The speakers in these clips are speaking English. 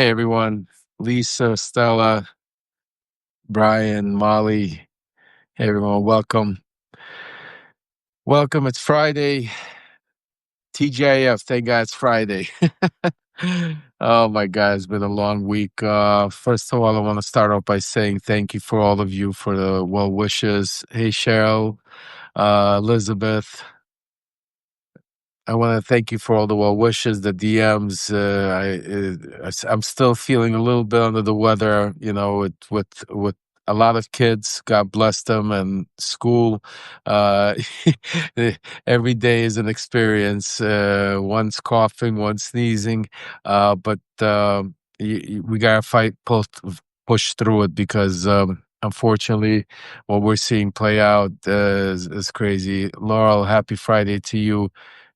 Hey everyone, Lisa, Stella, Brian, Molly. Hey everyone, welcome. Welcome. It's Friday. TGIF, thank God it's Friday. Oh my God, it's been a long week. First of all, I want to start off by saying thank you for all of you for the well wishes. Hey Cheryl, Elizabeth, I want to thank you for all the well wishes, the DMs. I'm still feeling a little bit under the weather, with a lot of kids. God bless them, and school. Uh, every day is an experience. One's coughing, one's sneezing, but we gotta push through it because. Unfortunately, what we're seeing play out is crazy. Laurel, happy Friday to you.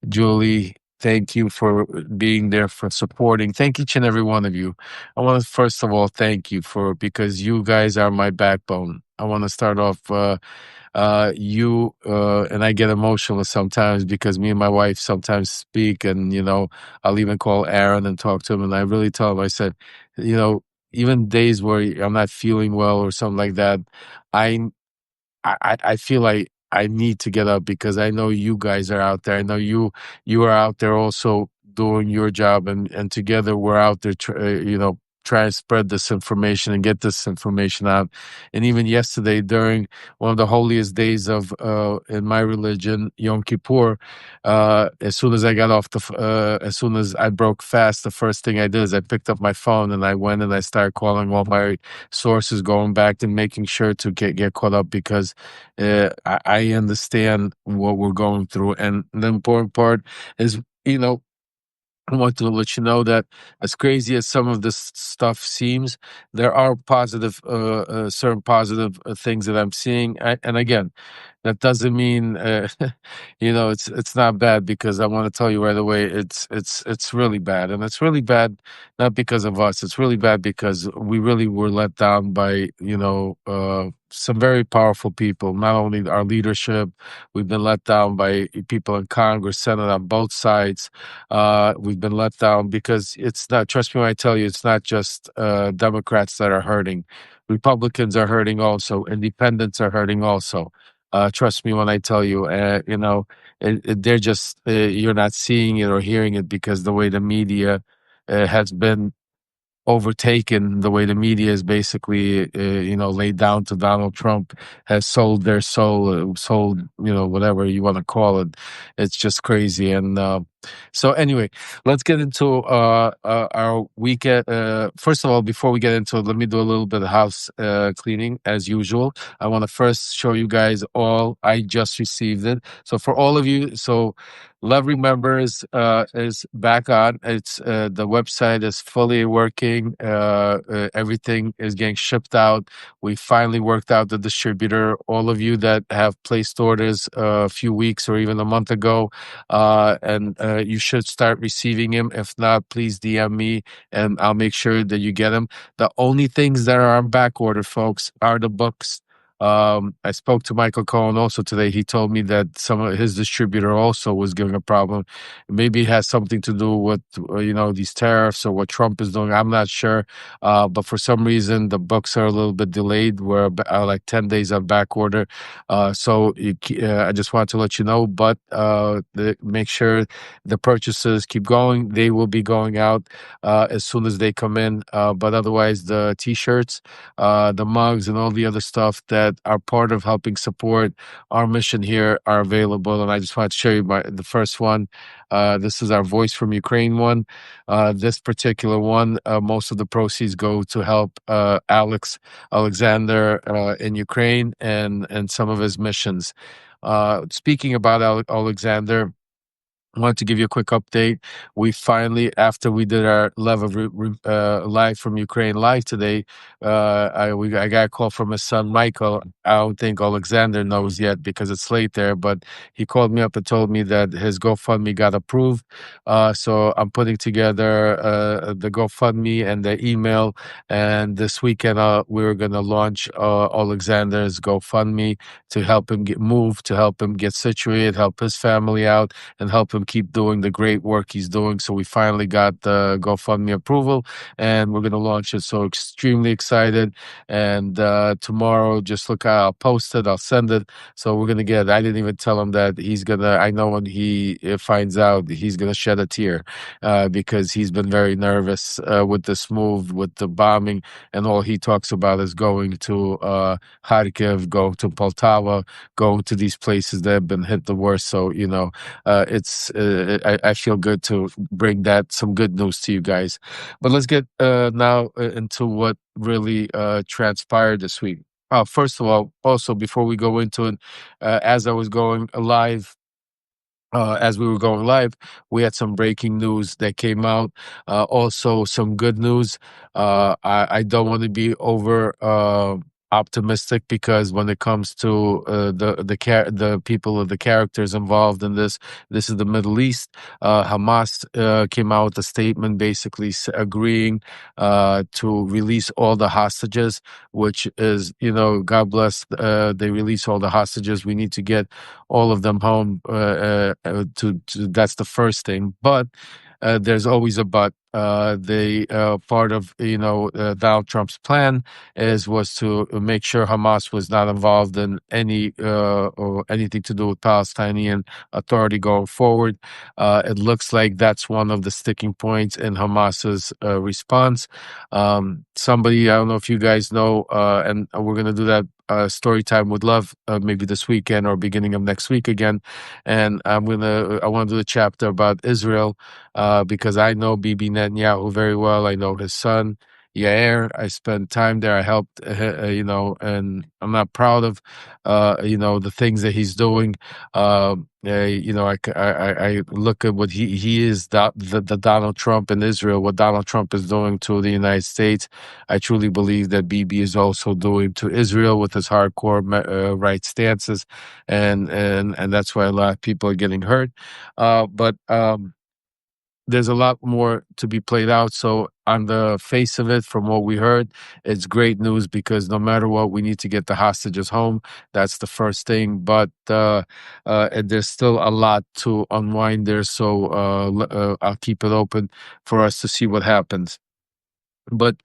Julie, thank you for being there, for supporting. Thank each and every one of you. I want to first of all thank you because you guys are my backbone. I want to start off and I get emotional sometimes because me and my wife sometimes speak, and I'll even call Aaron and talk to him, and I really tell him, I said, you know, even days where I'm not feeling well or something like that, I I feel like I need to get up because I know you guys are out there. I know you are out there also doing your job, and together we're out there, trying to spread this information and get this information out. And even yesterday, during one of the holiest days of in my religion, Yom Kippur, as soon as I got off as soon as I broke fast, the first thing I did is I picked up my phone and I went and I started calling all my sources, going back and making sure to get caught up because I understand what we're going through. And the important part is, I want to let you know that as crazy as some of this stuff seems, there are certain positive things that I'm seeing. And again, that doesn't mean it's not bad, because I want to tell you right away, it's really bad, and it's really bad not because of us. It's really bad because we really were let down by some very powerful people. Not only our leadership, we've been let down by people in Congress, Senate, on both sides. We've been let down because it's not, trust me when I tell you, it's not just Democrats that are hurting. Republicans are hurting also. Independents are hurting also. Trust me when I tell you, they're just, you're not seeing it or hearing it because the way the media has been overtaken, the way the media is basically laid down to Donald Trump, has sold their soul, sold, whatever you want to call it. It's just crazy. And so anyway, let's get into our weekend. First of all, before we get into it, let me do a little bit of house cleaning as usual. I want to first show you guys all. I just received it, so for all of you, Lev Remembers is back on. It's the website is fully working. Everything is getting shipped out. We finally worked out the distributor. All of you that have placed orders a few weeks or even a month ago, and you should start receiving them. If not, please DM me and I'll make sure that you get them. The only things that are on back order, folks, are the books. I spoke to Michael Cohen also today. He told me that some of his distributor also was giving a problem. Maybe it has something to do with these tariffs or what Trump is doing. I'm not sure, but for some reason the books are a little bit delayed. We're like 10 days on back order. I just want to let you know. But make sure the purchases keep going. They will be going out as soon as they come in. But otherwise, the T-shirts, the mugs, and all the other stuff that are part of helping support our mission here are available. And I just want to show you the first one. This is our Voice from Ukraine one. This particular one, most of the proceeds go to help Alexander in Ukraine and some of his missions. Speaking about Alexander, I wanted to give you a quick update. We finally, after we did our live from Ukraine live today, I got a call from his son Michael. I don't think Alexander knows yet because it's late there, but he called me up and told me that his GoFundMe got approved. So I'm putting together the GoFundMe and the email, and this weekend we're going to launch Alexander's GoFundMe to help him get moved, to help him get situated, help his family out, and help him him keep doing the great work he's doing. So we finally got the GoFundMe approval, and we're gonna launch it. So extremely excited. And tomorrow, just look out. I'll post it. I'll send it. So we're gonna get. I didn't even tell him that he's gonna. I know when he finds out, he's gonna shed a tear because he's been very nervous with this move, with the bombing, and all he talks about is going to Kharkiv, going to Poltava, going to these places that have been hit the worst. So I feel good to bring that some good news to you guys. But let's get now into what really transpired this week. First of all, also before we go into it, as I was going live as we were going live, we had some breaking news that came out. Also, some good news. I don't want to be over optimistic because when it comes to the people of the characters involved in this is the Middle East. Hamas came out with a statement basically agreeing to release all the hostages, which is, God bless. They release all the hostages. We need to get all of them home. That's the first thing, but there's always a but. The part of Donald Trump's plan was to make sure Hamas was not involved in any or anything to do with Palestinian Authority going forward. It looks like that's one of the sticking points in Hamas's response. Somebody, I don't know if you guys know, and we're gonna do that story time with Love maybe this weekend or beginning of next week again. And I want to do a chapter about Israel because I know Bibi Netanyahu very well. I know his son Yair. I spent time there. I helped, and I'm not proud of the things that he's doing. I look at what he is, the Donald Trump in Israel, what Donald Trump is doing to the United States. I truly believe that Bibi is also doing to Israel with his hardcore right stances, and that's why a lot of people are getting hurt. But there's a lot more to be played out. So on the face of it, from what we heard, it's great news because no matter what, we need to get the hostages home. That's the first thing. But and there's still a lot to unwind there. So I'll keep it open for us to see what happens. But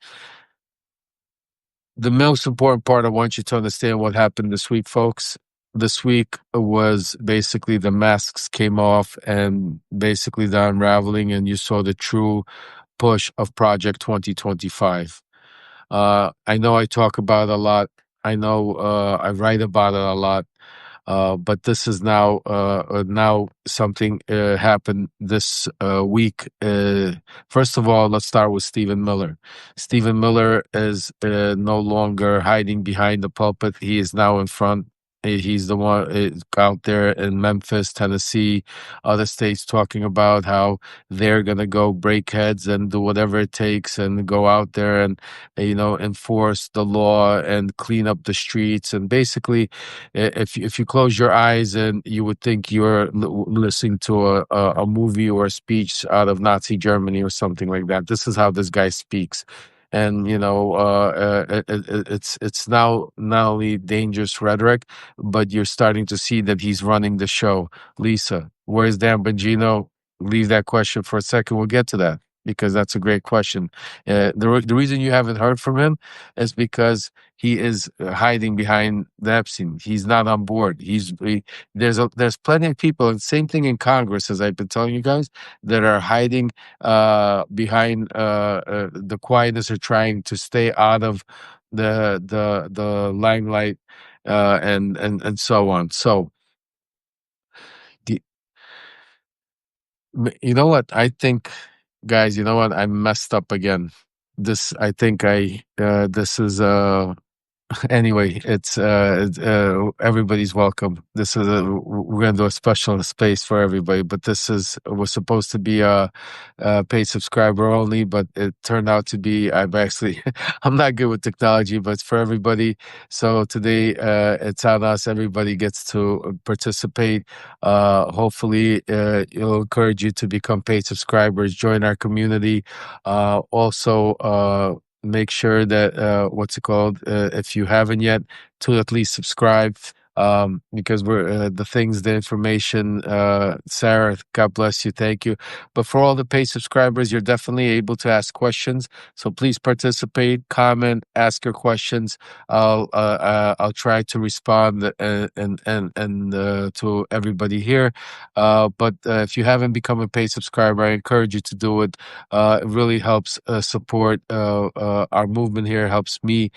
the most important part, I want you to understand what happened this week, folks. This week was basically the masks came off and basically the unraveling, and you saw the true push of Project 2025. I know I talk about it a lot. I know I write about it a lot. But this is now something happened this week. First of all, let's start with Stephen Miller. Stephen Miller is no longer hiding behind the pulpit. He is now in front. He's the one out there in Memphis, Tennessee, other states talking about how they're going to go break heads and do whatever it takes and go out there and, enforce the law and clean up the streets. And basically, if you close your eyes and you would think you're listening to a movie or a speech out of Nazi Germany or something like that. This is how this guy speaks. And it's now not only dangerous rhetoric, but you're starting to see that he's running the show. Lisa, where's Dan Bongino? Leave that question for a second. We'll get to that because that's a great question. The reason you haven't heard from him is because he is hiding behind the Epstein. He's not on board. There's plenty of people, and same thing in Congress, as I've been telling you guys, that are hiding behind the quietness, or trying to stay out of the limelight, and so on. So, the, you know what? I think, guys, you know what? I messed up again. I think this is anyway, everybody's welcome. We're gonna do a special space for everybody, but was supposed to be a paid subscriber only, but it turned out to be. I'm not good with technology, but it's for everybody. So today, it's on us. Everybody gets to participate. Hopefully, it'll encourage you to become paid subscribers, join our community. Also, make sure that if you haven't yet, to at least subscribe. because we're the things, the information. Sarah, God bless you, thank you. But for all the paid subscribers, you're definitely able to ask questions. So please participate, comment, ask your questions. I'll try to respond and to everybody here. But if you haven't become a paid subscriber, I encourage you to do it. It really helps support our movement here. Helps me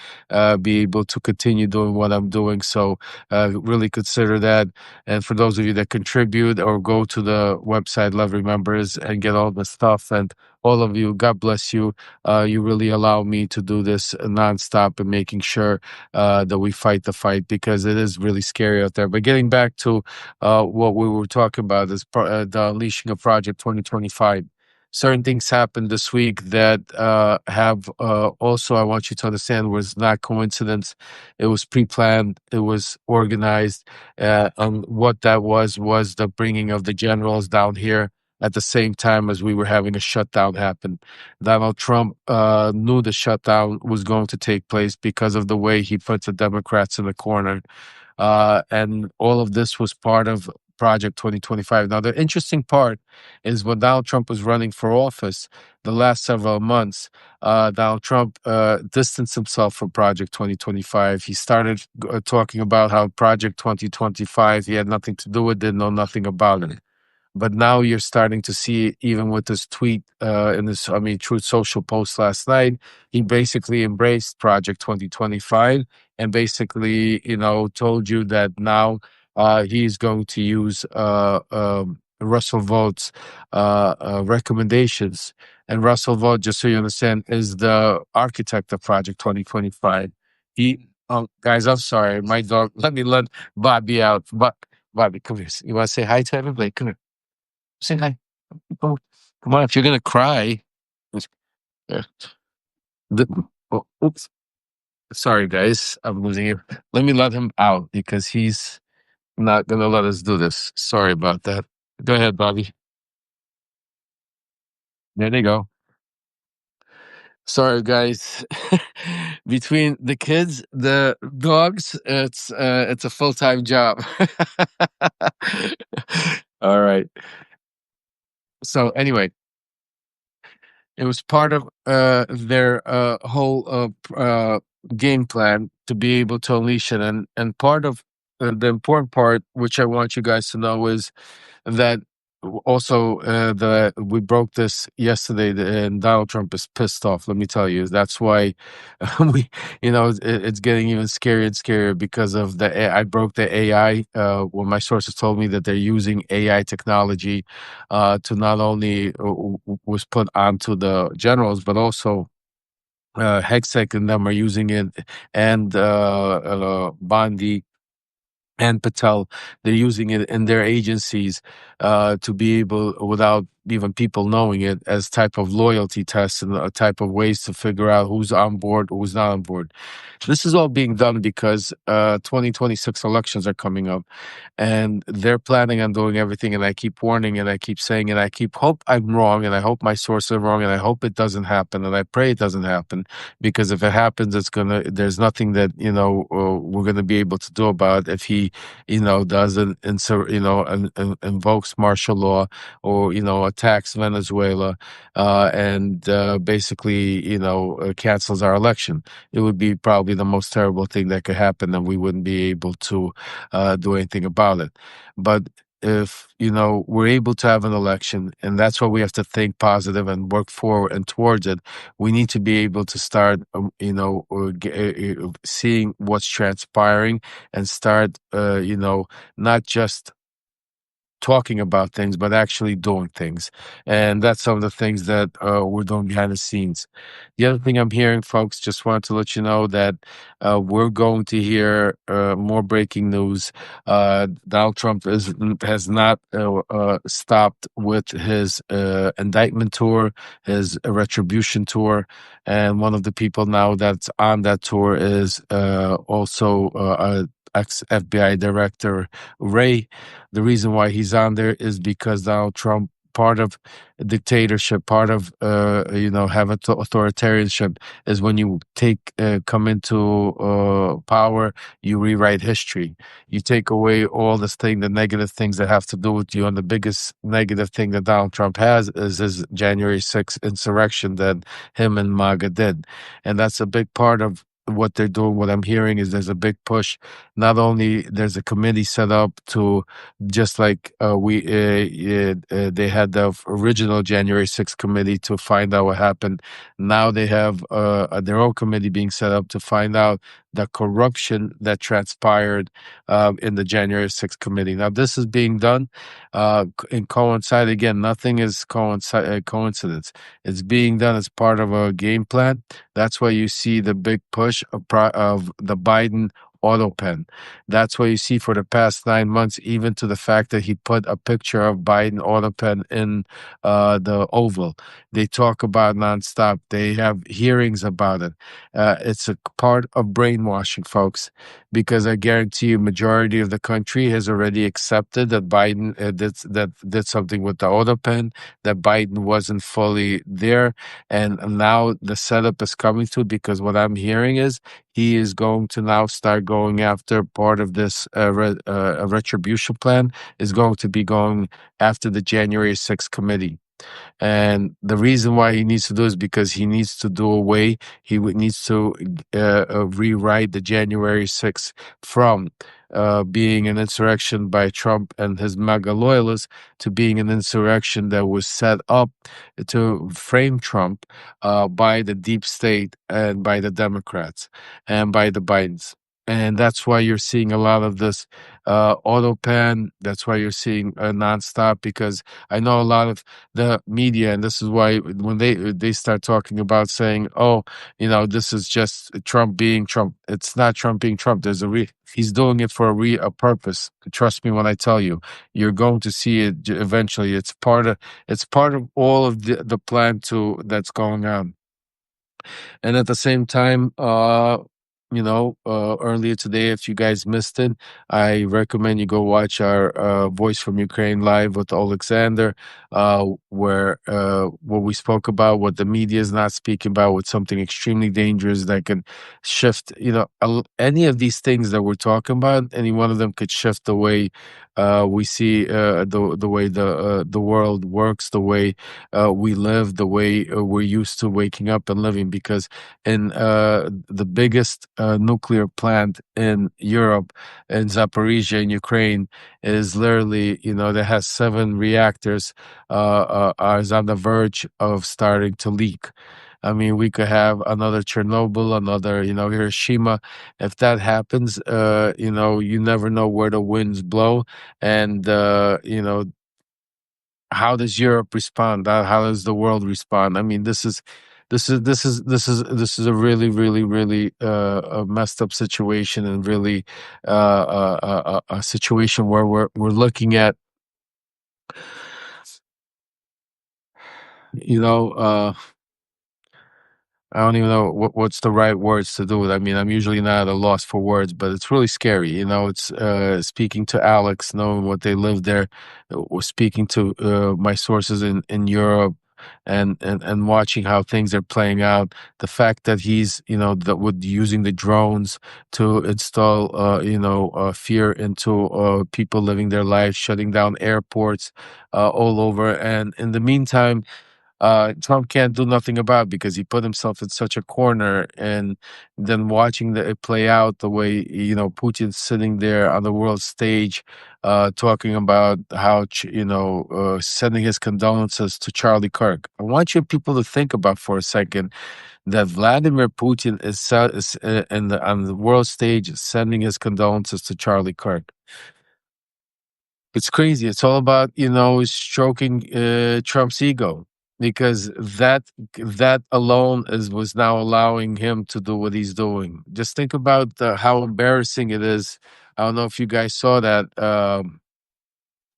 be able to continue doing what I'm doing. So really consider that. And for those of you that contribute or go to the website Love Remembers and get all the stuff, and all of you, God bless you. You really allow me to do this nonstop and making sure that we fight the fight, because it is really scary out there. But getting back to what we were talking about is the unleashing of Project 2025. Certain things happened this week that have also, I want you to understand, was not coincidence. It was pre-planned. It was organized. And what that was the bringing of the generals down here at the same time as we were having a shutdown happen. Donald Trump knew the shutdown was going to take place because of the way he put the Democrats in the corner. And all of this was part of Project 2025. Now, the interesting part is when Donald Trump was running for office the last several months, Donald Trump distanced himself from Project 2025. He started talking about how Project 2025, he had nothing to do with it, know nothing about it. But now you're starting to see, even with this tweet in this, I mean, Truth Social post last night, he basically embraced Project 2025 and basically, told you that now he's going to use Russell Vought's recommendations. And Russell Vought, just so you understand, is the architect of Project 2025. Guys, I'm sorry, my dog. Let Bobby out. But Bobby, come here. You want to say hi to everybody? Come here. Say hi. Oh, come on, if you're gonna cry. Yeah. Oops. Sorry, guys. I'm losing you. Let me let him out because he's not gonna let us do this. Sorry about that. Go ahead, Bobby. There they go. Sorry, guys. Between the kids, the dogs, it's a full-time job. All right. So anyway, it was part of their whole game plan to be able to unleash it, and part of the important part, which I want you guys to know, is that also the we broke this yesterday, and Donald Trump is pissed off. Let me tell you, that's why we, it's getting even scarier and scarier because of I broke the AI. When my sources told me that they're using AI technology to not only was put onto the generals, but also Hexec and them are using it, and Bondi and Patel, they're using it in their agencies to be able, without even people knowing it, as type of loyalty tests and a type of ways to figure out who's on board, who's not on board. This is all being done because 2026 elections are coming up, and they're planning on doing everything. And I keep warning, and I keep saying, and I keep hope I'm wrong, and I hope my sources are wrong, and I hope it doesn't happen, and I pray it doesn't happen, because if it happens, there's nothing that we're gonna be able to do about it if he doesn't invokes martial law, or attacks Venezuela, and basically cancels our election. It would be probably the most terrible thing that could happen, and we wouldn't be able to do anything about it. But if we're able to have an election, and that's what we have to think positive and work forward and towards it, we need to be able to start seeing what's transpiring, and start not just talking about things, but actually doing things. And that's some of the things that we're doing behind the scenes. The other thing I'm hearing, folks, just wanted to let you know that we're going to hear more breaking news. Donald Trump has not stopped with his indictment tour, his retribution tour. And one of the people now that's on that tour is also ex FBI director Ray. The reason why he's on there is because Donald Trump part of dictatorship, part of have authoritarianship is when you come into power, you rewrite history. You take away all the negative things that have to do with you, and the biggest negative thing that Donald Trump has is his January 6th insurrection that him and MAGA did, and that's a big part of what they're doing. What I'm hearing is there's a big push. Not only there's a committee set up to, just like they had the original January 6th committee to find out what happened. Now they have their own committee being set up to find out the corruption that transpired in the January 6th committee. Now this is being done in coincide. Again, nothing is coincidence. It's being done as part of a game plan. That's why you see the big push of the Biden auto pen. That's what you see for the past 9 months, even to the fact that he put a picture of Biden auto pen in the Oval. They talk about nonstop. They have hearings about it. It's a part of brainwashing, folks, because I guarantee you, majority of the country has already accepted that Biden did something with the auto pen, that Biden wasn't fully there, and now the setup is coming to, because what I'm hearing is he is going to now start going after part of this retribution plan, is going to be going after the January 6th committee. And the reason why he needs to do is because he needs to do away, needs to rewrite the January 6th from being an insurrection by Trump and his MAGA loyalists to being an insurrection that was set up to frame Trump by the deep state and by the Democrats and by the Bidens. And that's why you're seeing a lot of this auto pen. That's why you're seeing nonstop, because I know a lot of the media, and this is why when they start talking about saying, "Oh, this is just Trump being Trump." It's not Trump being Trump. He's doing it for a purpose. Trust me when I tell you, you're going to see it eventually. It's part of all of the plan that's going on. And at the same time, earlier today, if you guys missed it, I recommend you go watch our Voice from Ukraine live with Alexander, where what we spoke about, what the media is not speaking about, with something extremely dangerous that can shift, any of these things that we're talking about, any one of them could shift the way we see the way the world works, the way we live, the way we're used to waking up and living. Because in the biggest nuclear plant in Europe, in Zaporizhia, in Ukraine, is literally, that has 7 reactors, is on the verge of starting to leak. I mean, we could have another Chernobyl, another, Hiroshima. If that happens, you never know where the winds blow. And, how does Europe respond? How does the world respond? I mean, this is a really, really, really a messed up situation, and really a situation where we're looking at, you know, uh, I don't even know what's the right words to do it. I mean, I'm usually not at a loss for words, but it's really scary. It's speaking to Alex, knowing what they live there, or speaking to my sources in Europe, and watching how things are playing out. The fact that he's, that with using the drones to install, fear into people living their lives, shutting down airports all over. And in the meantime, Trump can't do nothing about it, because he put himself in such a corner. And then watching it play out the way, Putin's sitting there on the world stage, talking about how, sending his condolences to Charlie Kirk. I want you people to think about for a second that Vladimir Putin is on the world stage sending his condolences to Charlie Kirk. It's crazy. It's all about, stroking Trump's ego, because that alone was now allowing him to do what he's doing. Just think about how embarrassing it is. I don't know if you guys saw that.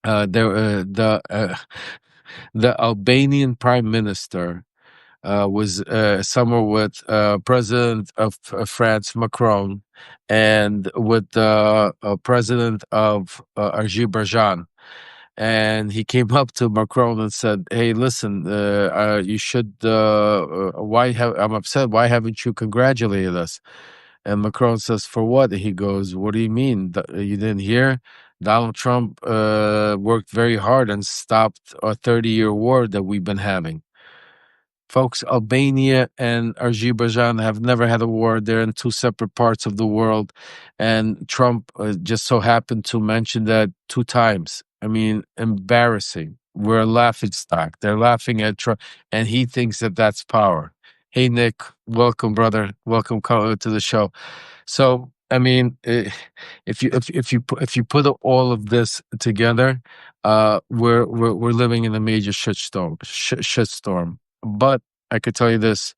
There, the Albanian prime minister was somewhere with President of France, Macron, and with the president of Azerbaijan. and he came up to Macron and said, "Hey, listen, you should. Why have I'm upset? Why haven't you congratulated us?" And Macron says, "For what?" He goes, "What do you mean? You didn't hear? Donald Trump worked very hard and stopped a 30-year war that we've been having." Folks, Albania and Azerbaijan have never had a war. They're in two separate parts of the world. And Trump just so happened to mention that two times. I mean, embarrassing. We're a laughing stock. They're laughing at Trump, and he thinks that that's power. Hey, Nick, welcome, brother. Welcome to the show. So, I mean, if you put all of this together, we're living in a major shitstorm. But I could tell you this: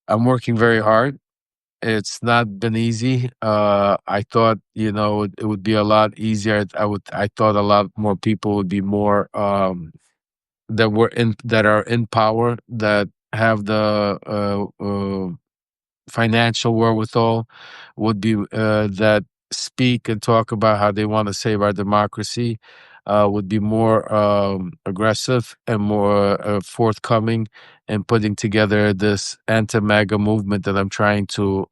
I'm working very hard. It's not been easy. I thought, it would be a lot easier. I thought a lot more people would be more that are in power, that have the financial wherewithal, would be that speak and talk about how they want to save our democracy, would be more aggressive and more forthcoming in putting together this anti-MAGA movement that I'm trying to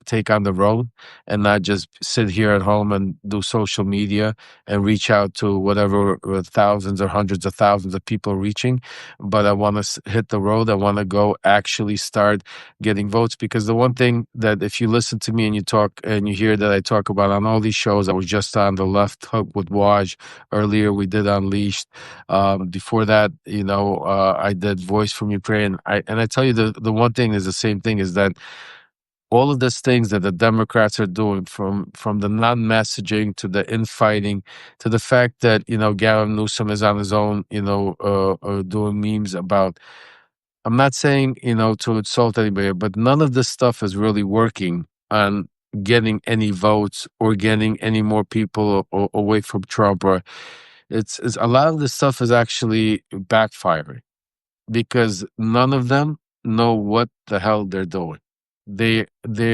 take on the road, and not just sit here at home and do social media and reach out to whatever thousands or hundreds of thousands of people reaching. But I want to hit the road. I want to go actually start getting votes, because the one thing that, if you listen to me and you talk and you hear that I talk about on all these shows, I was just on the Left Hook with Waj earlier, we did Unleashed, before that, I did Voice from Ukraine. I tell you, the one thing is the same thing, is that all of these things that the Democrats are doing, from the non-messaging to the infighting, to the fact that Gavin Newsom is on his own, doing memes about. I'm not saying, to insult anybody, but none of this stuff is really working on getting any votes or getting any more people away from Trump. Or it's a lot of this stuff is actually backfiring, because none of them know what the hell they're doing. They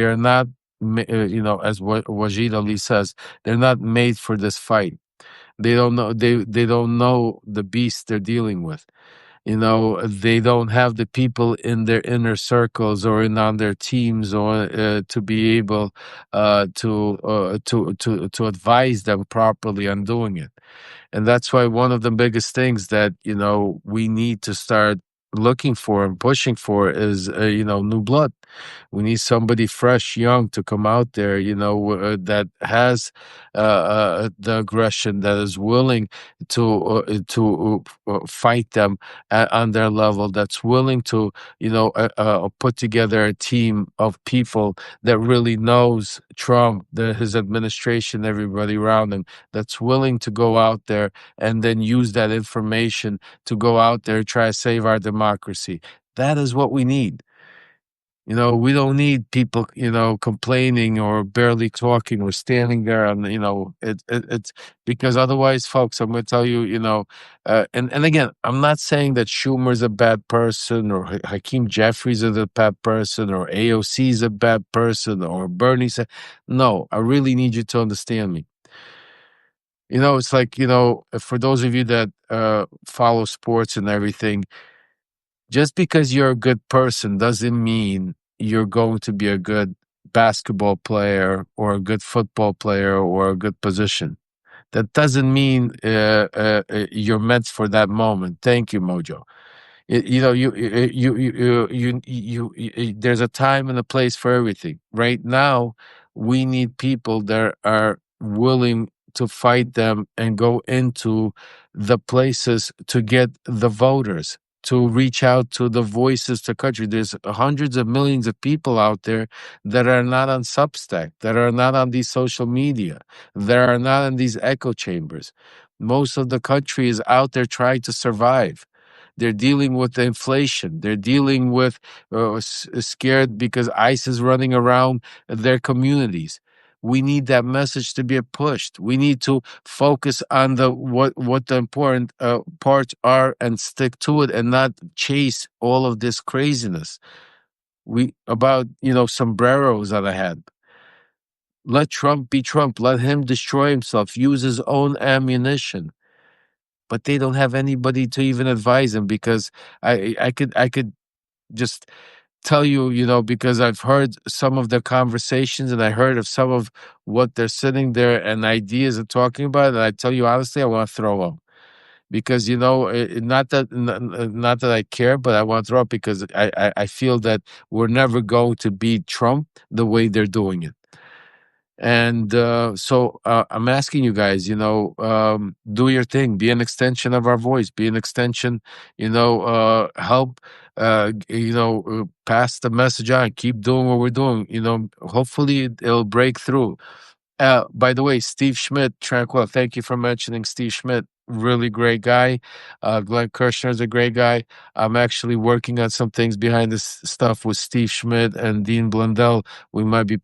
are not, as what Wajid Ali says, they're not made for this fight. They don't know. They don't know the beast they're dealing with. They don't have the people in their inner circles or on their teams, or to be able to advise them properly on doing it. And that's why one of the biggest things that we need to start looking for and pushing for is new blood. We need somebody fresh, young, to come out there, that has the aggression, that is willing to fight them on their level, that's willing to put together a team of people that really knows Trump, his administration, everybody around him, that's willing to go out there and then use that information to go out there, try to save our democracy. That is what we need. We don't need people, complaining or barely talking or standing there, and it's because otherwise, folks, I'm going to tell you, and again, I'm not saying that Schumer's a bad person, or Hakeem Jeffries is a bad person, or AOC is a bad person, or Bernie said. No, I really need you to understand me. It's like, for those of you that follow sports and everything, just because you're a good person doesn't mean you're going to be a good basketball player or a good football player or a good position. That doesn't mean you're meant for that moment. Thank you, Mojo. There's a time and a place for everything. Right now, we need people that are willing to fight them and go into the places to get the voters, to reach out to the voices to country. There's hundreds of millions of people out there that are not on Substack, that are not on these social media, that are not in these echo chambers. Most of the country is out there trying to survive. They're dealing with the inflation. They're dealing with scared because ICE is running around their communities. We need that message to be pushed. We need to focus on what the important parts are and stick to it, and not chase all of this craziness. We about sombreros on the head. Let Trump be Trump. Let him destroy himself. Use his own ammunition. but they don't have anybody to even advise them because I could just tell you, because I've heard some of the conversations and I heard of some of what they're sitting there and ideas of talking about, and I tell you honestly, I want to throw up because not that I care, but I want to throw up because I feel that we're never going to beat Trump the way they're doing it. And so I'm asking you guys, do your thing, be an extension of our voice, be an extension, help, pass the message on, keep doing what we're doing. Hopefully it'll break through. By the way, Steve Schmidt, Tranquil, thank you for mentioning Steve Schmidt. Really great guy. Glenn Kirshner is a great guy. I'm actually working on some things behind this stuff with Steve Schmidt and Dean Blundell. We might be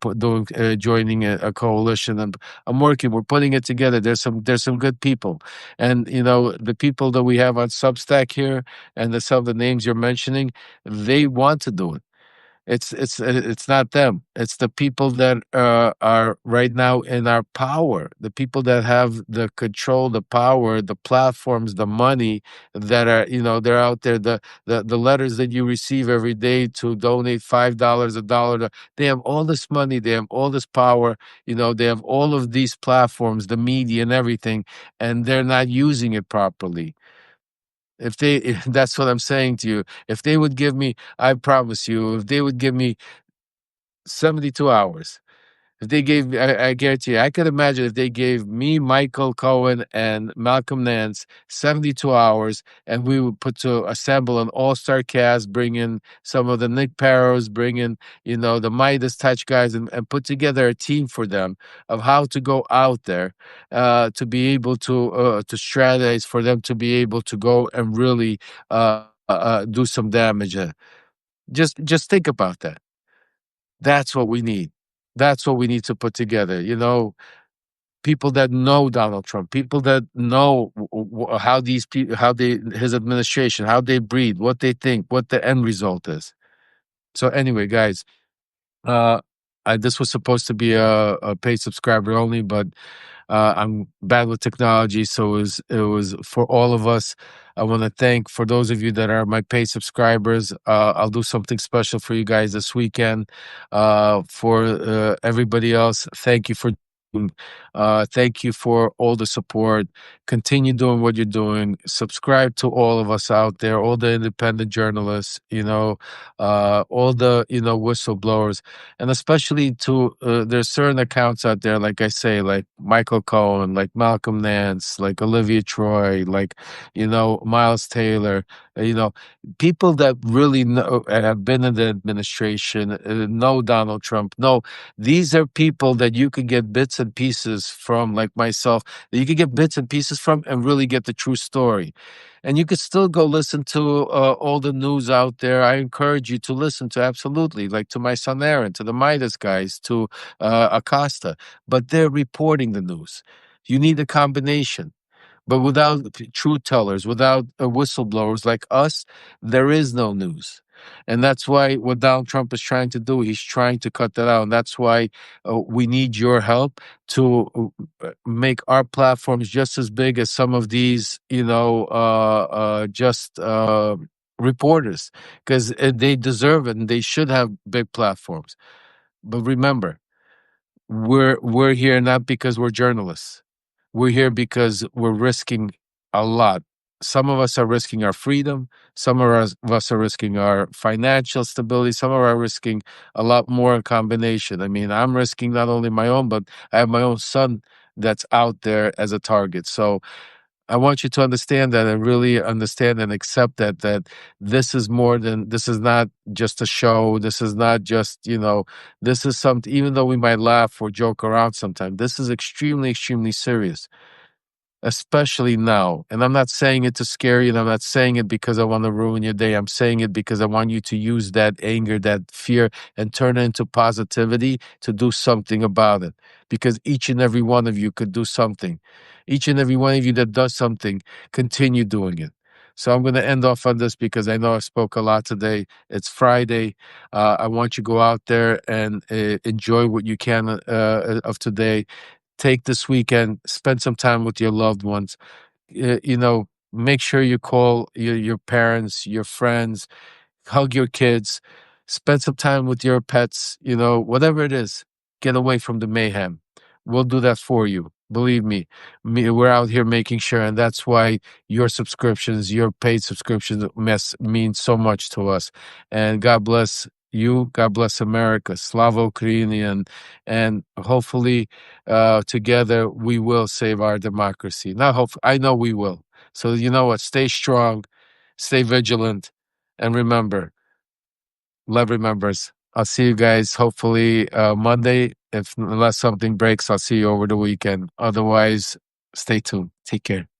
joining a coalition, and I'm working. We're putting it together. There's some good people, and the people that we have on Substack here, and some of the names you're mentioning, they want to do it. It's not them. It's the people that are right now in our power. The people that have the control, the power, the platforms, the money that are they're out there. The letters that you receive every day to donate $5, $1. They have all this money. They have all this power. They have all of these platforms, the media and everything, and they're not using it properly. That's what I'm saying to you. If they would give me, I promise you, if they would give me 72 hours, if they gave me, I guarantee you, I could imagine if they gave me, Michael Cohen, and Malcolm Nance 72 hours, and we would assemble an all-star cast, bring in some of the Nick Parrows, bring in, the Midas Touch guys, and put together a team for them of how to go out there, to be able to strategize for them to be able to go and really do some damage. Just think about that. That's what we need. That's what we need to put together. People that know Donald Trump, people that know how these people, his administration, how they breathe, what they think, what the end result is. So anyway, guys, uh, this was supposed to be a paid subscriber only, but I'm bad with technology, so it was for all of us. I want to thank for those of you that are my paid subscribers. I'll do something special for you guys this weekend. For everybody else, thank you for. Thank you for all the support. Continue doing what you're doing. Subscribe to all of us out there, all the independent journalists, all the whistleblowers, and especially to there's certain accounts out there, like I say, like Michael Cohen, like Malcolm Nance, like Olivia Troy, like Miles Taylor, people that really know and have been in the administration, know Donald Trump. No, these are people that you could get bits and pieces from, like myself, that you could get bits and pieces from and really get the true story. And you could still go listen to all the news out there. I encourage you to listen to, absolutely, like to my son Aaron, to the Midas guys, to Acosta. But they're reporting the news. You need a combination. But without truth tellers, without whistleblowers like us, there is no news. And that's why what Donald Trump is trying to do, he's trying to cut that out. And that's why we need your help to make our platforms just as big as some of these, just reporters, because they deserve it and they should have big platforms. But remember, we're here not because we're journalists. We're here because we're risking a lot. Some of us are risking our freedom. Some of us are risking our financial stability. Some of us are risking a lot more in combination. I mean, I'm risking not only my own, but I have my own son that's out there as a target. So I want you to understand that and really understand and accept that this is more than, this is not just a show. This is not just, this is something, even though we might laugh or joke around sometimes, this is extremely, extremely serious, especially now. And I'm not saying it to scare you, and I'm not saying it because I want to ruin your day. I'm saying it because I want you to use that anger, that fear, and turn it into positivity to do something about it. Because each and every one of you could do something. Each and every one of you that does something, continue doing it. So I'm going to end off on this because I know I spoke a lot today. It's Friday. I want you to go out there and enjoy what you can of today. Take this weekend, spend some time with your loved ones. make sure you call your parents, your friends, hug your kids, spend some time with your pets, whatever it is, get away from the mayhem. We'll do that for you. Believe me, we're out here making sure, and that's why your subscriptions, your paid subscriptions, mean so much to us. And God bless you. God bless America. Slava Ukraini, and hopefully, together we will save our democracy. Not hope. I know we will. So you know what? Stay strong, stay vigilant, and remember, Lev remembers. I'll see you guys hopefully Monday. If unless something breaks, I'll see you over the weekend. Otherwise, stay tuned. Take care.